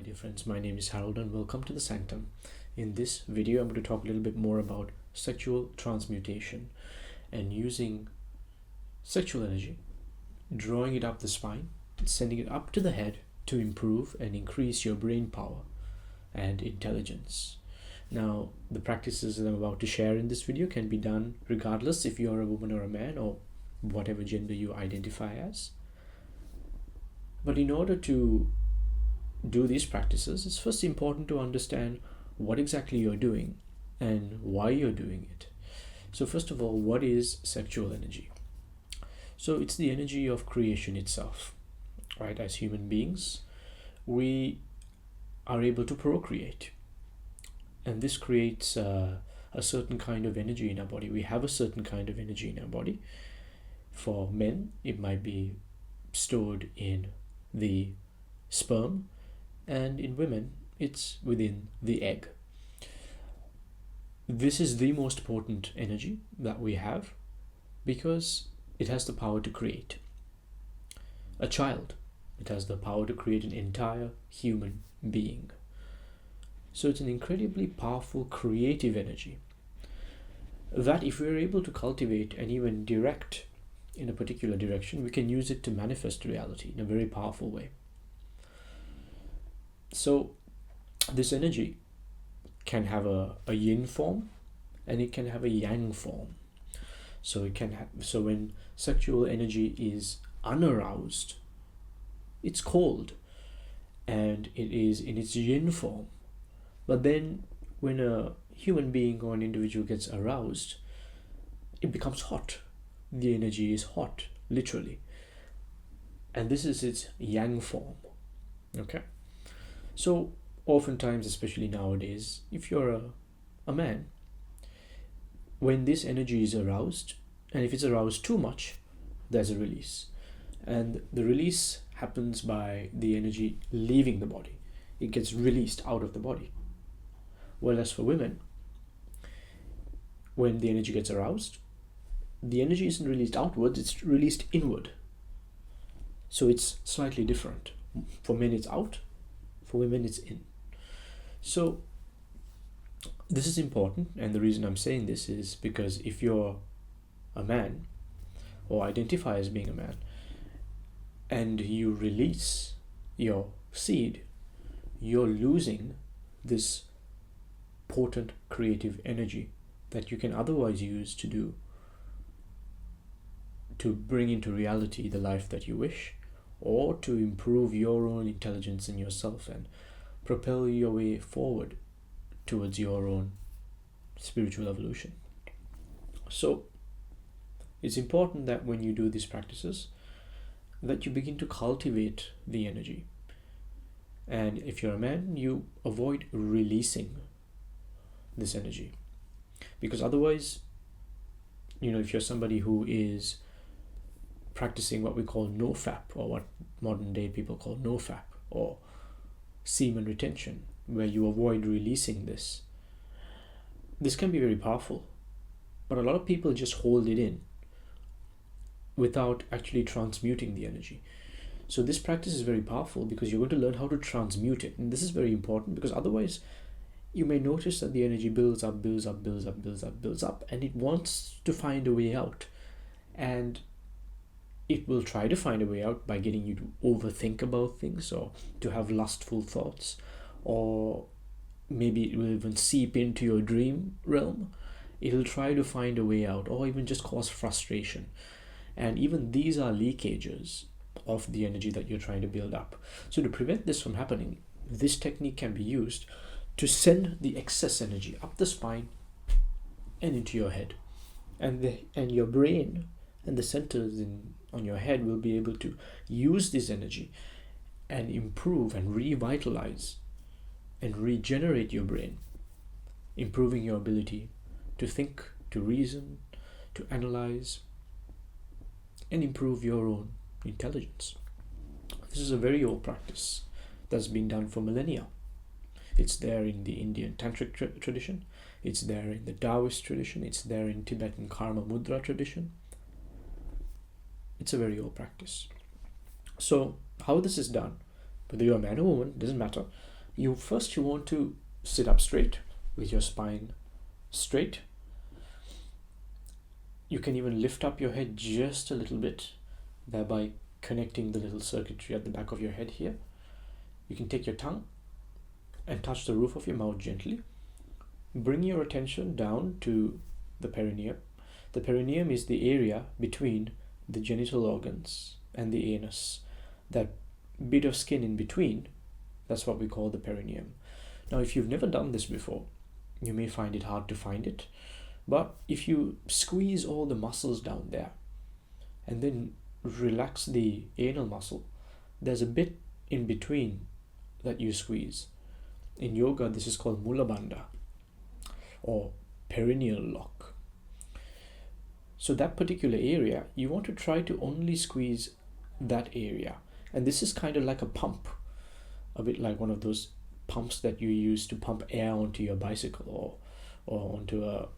dear friends, my name is Harold and welcome to the Sanctum. In this video, I'm going to talk a little bit more about sexual transmutation and using sexual energy, drawing it up the spine, sending it up to the head to improve and increase your brain power and intelligence. Now, the practices that I'm about to share in this video can be done regardless if you're a woman or a man or whatever gender you identify as. But in order to do these practices, it's first important to understand what exactly you're doing and why you're doing it. So first of all, what is sexual energy? So it's the energy of creation itself, right? As human beings, we are able to procreate, and this creates a certain kind of energy in our body. We have a certain kind of energy in our body. For men, it might be stored in the sperm, and in women, it's within the egg. This is the most potent energy that we have because it has the power to create a child. It has the power to create an entire human being. So it's an incredibly powerful creative energy that if we're able to cultivate and even direct in a particular direction, we can use it to manifest reality in a very powerful way. So this energy can have a yin form and it can have a yang form. So it can so when sexual energy is unaroused, it's cold and it is in its yin form. But then when a human being or an individual gets aroused, it becomes hot. The energy is hot, literally. And this is its yang form. Okay? So oftentimes, especially nowadays, if you're a man, when this energy is aroused, and if it's aroused too much, there's a release. And the release happens by the energy leaving the body. It gets released out of the body. Whereas for women, when the energy gets aroused, the energy isn't released outwards, it's released inward. So it's slightly different. For men, it's out. For women, it's in. So this is important, and the reason I'm saying this is because if you're a man or identify as being a man and you release your seed, you're losing this potent creative energy that you can otherwise use to bring into reality the life that you wish, or to improve your own intelligence in yourself and propel your way forward towards your own spiritual evolution. So it's important that when you do these practices, that you begin to cultivate the energy. And if you're a man, you avoid releasing this energy. Because otherwise, if you're somebody who is practicing what we call nofap, or what modern day people call nofap, or semen retention, where you avoid releasing this can be very powerful, but a lot of people just hold it in without actually transmuting the energy. So this practice is very powerful because you're going to learn how to transmute it, and this is very important because otherwise you may notice that the energy builds up, and it wants to find a way out, and it will try to find a way out by getting you to overthink about things, or to have lustful thoughts, or maybe it will even seep into your dream realm. It'll try to find a way out, or even just cause frustration. And even these are leakages of the energy that you're trying to build up. So to prevent this from happening, this technique can be used to send the excess energy up the spine and into your head. And your brain and the centers on your head will be able to use this energy and improve and revitalize and regenerate your brain, improving your ability to think, to reason, to analyze, and improve your own intelligence. This is a very old practice that's been done for millennia. It's there in the Indian Tantric tradition, it's there in the Taoist tradition, it's there in Tibetan Karma Mudra tradition. It's a very old practice. So how this is done, whether you're a man or woman, doesn't matter. You want to sit up straight with your spine straight. You can even lift up your head just a little bit, thereby connecting the little circuitry at the back of your head here. You can take your tongue and touch the roof of your mouth gently. Bring your attention down to the perineum. The perineum is the area between the genital organs and the anus. That bit of skin in between, that's what we call the perineum. Now, if you've never done this before, you may find it hard to find it. But if you squeeze all the muscles down there and then relax the anal muscle, there's a bit in between that you squeeze. In yoga, this is called mula bandha or perineal lock. So that particular area, you want to try to only squeeze that area. And this is kind of like a pump, a bit like one of those pumps that you use to pump air onto your bicycle or onto a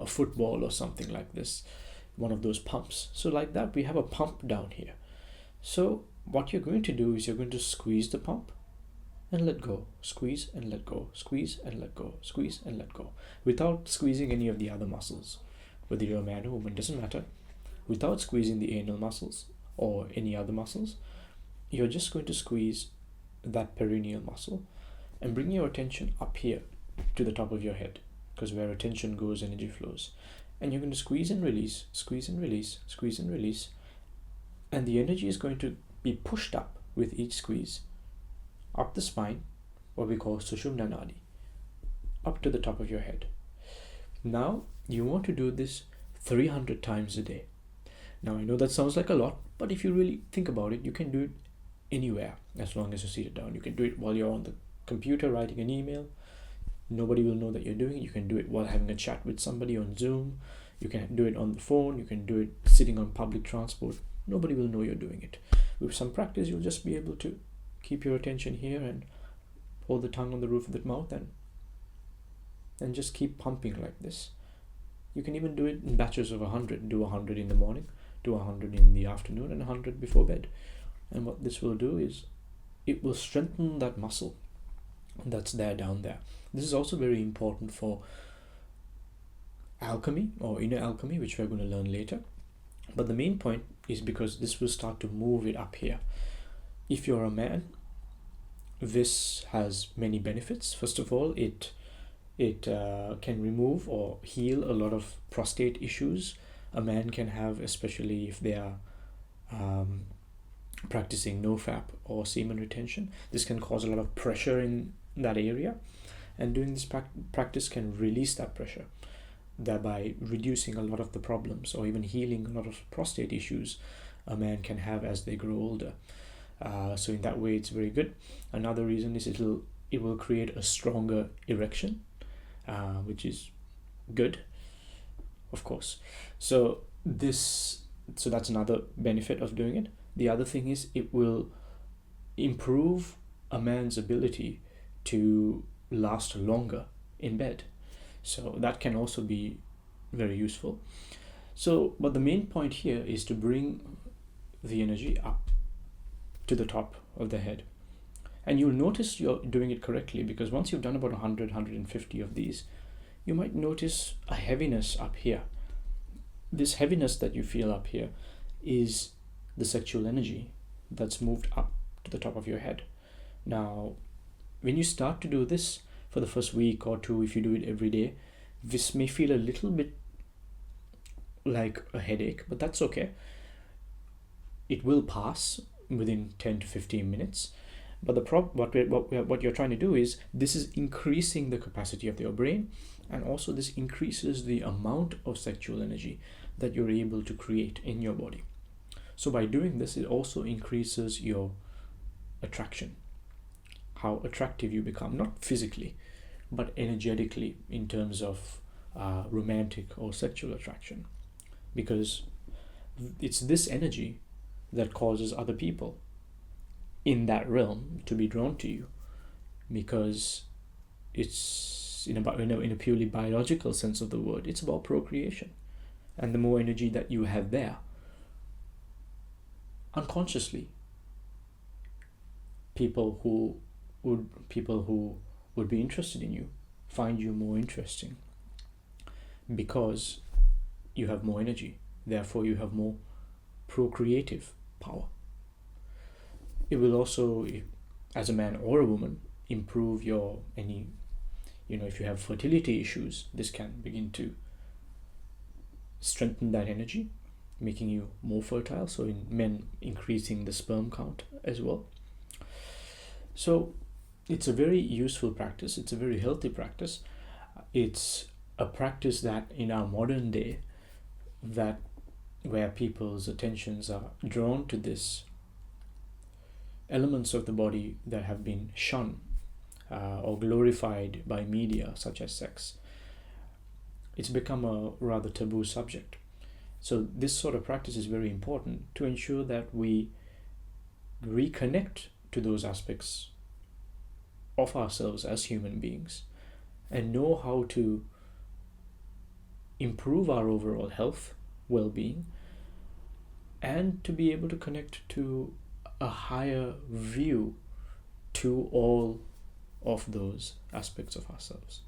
football or something like this, one of those pumps. So like that, we have a pump down here. So what you're going to do is you're going to squeeze the pump and let go, squeeze and let go, squeeze and let go, squeeze and let go, without squeezing any of the other muscles. Whether you're a man or woman, doesn't matter. Without squeezing the anal muscles or any other muscles, you're just going to squeeze that perineal muscle and bring your attention up here to the top of your head, because where attention goes, energy flows. And you're going to squeeze and release, squeeze and release, squeeze and release. And the energy is going to be pushed up with each squeeze, up the spine, what we call Sushumna Nadi, up to the top of your head. Now, you want to do this 300 times a day. Now, I know that sounds like a lot, but if you really think about it, you can do it anywhere as long as you sit it down. You can do it while you're on the computer writing an email. Nobody will know that you're doing it. You can do it while having a chat with somebody on Zoom. You can do it on the phone. You can do it sitting on public transport. Nobody will know you're doing it. With some practice, you'll just be able to keep your attention here and hold the tongue on the roof of the mouth and just keep pumping like this. You can even do it in batches of 100. Do 100 in the morning, do 100 in the afternoon, and 100 before bed. And what this will do is it will strengthen that muscle that's there down there. This is also very important for alchemy or inner alchemy, which we're going to learn later. But the main point is because this will start to move it up here. If you're a man, this has many benefits. First of all, it can remove or heal a lot of prostate issues a man can have, especially if they are practicing nofap or semen retention. This can cause a lot of pressure in that area, and doing this practice can release that pressure, thereby reducing a lot of the problems or even healing a lot of prostate issues a man can have as they grow older. So in that way, it's very good. Another reason is it will create a stronger erection, which is good, of course. So that's another benefit of doing it. The other thing is it will improve a man's ability to last longer in bed. So that can also be very useful. So, but the main point here is to bring the energy up to the top of the head. And you'll notice you're doing it correctly, because once you've done about 100, 150 of these, you might notice a heaviness up here. This heaviness that you feel up here is the sexual energy that's moved up to the top of your head. Now, when you start to do this for the first week or two, if you do it every day, this may feel a little bit like a headache, but that's okay. It will pass within 10 to 15 minutes. But what you're trying to do is, this is increasing the capacity of your brain, and also this increases the amount of sexual energy that you're able to create in your body. So by doing this, it also increases your attraction, how attractive you become, not physically, but energetically in terms of romantic or sexual attraction, because it's this energy that causes other people in that realm to be drawn to you, because it's in a purely biological sense of the word, it's about procreation. And the more energy that you have there, unconsciously, people who would be interested in you find you more interesting because you have more energy, therefore you have more procreative power. It will also, as a man or a woman, improve your if you have fertility issues, this can begin to strengthen that energy, making you more fertile, so in men increasing the sperm count as well. So it's a very useful practice, it's a very healthy practice. It's a practice that in our modern day, that where people's attentions are drawn to this elements of the body that have been shunned or glorified by media such as sex, it's become a rather taboo subject. So this sort of practice is very important to ensure that we reconnect to those aspects of ourselves as human beings and know how to improve our overall health, well-being, and to be able to connect to a higher view to all of those aspects of ourselves.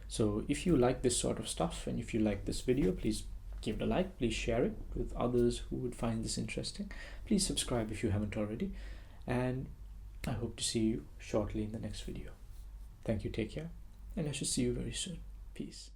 So if you like this sort of stuff and if you like this video, please give it a like, please share it with others who would find this interesting. Please subscribe if you haven't already, and I hope to see you shortly in the next video. Thank you, take care, and I shall see you very soon. Peace.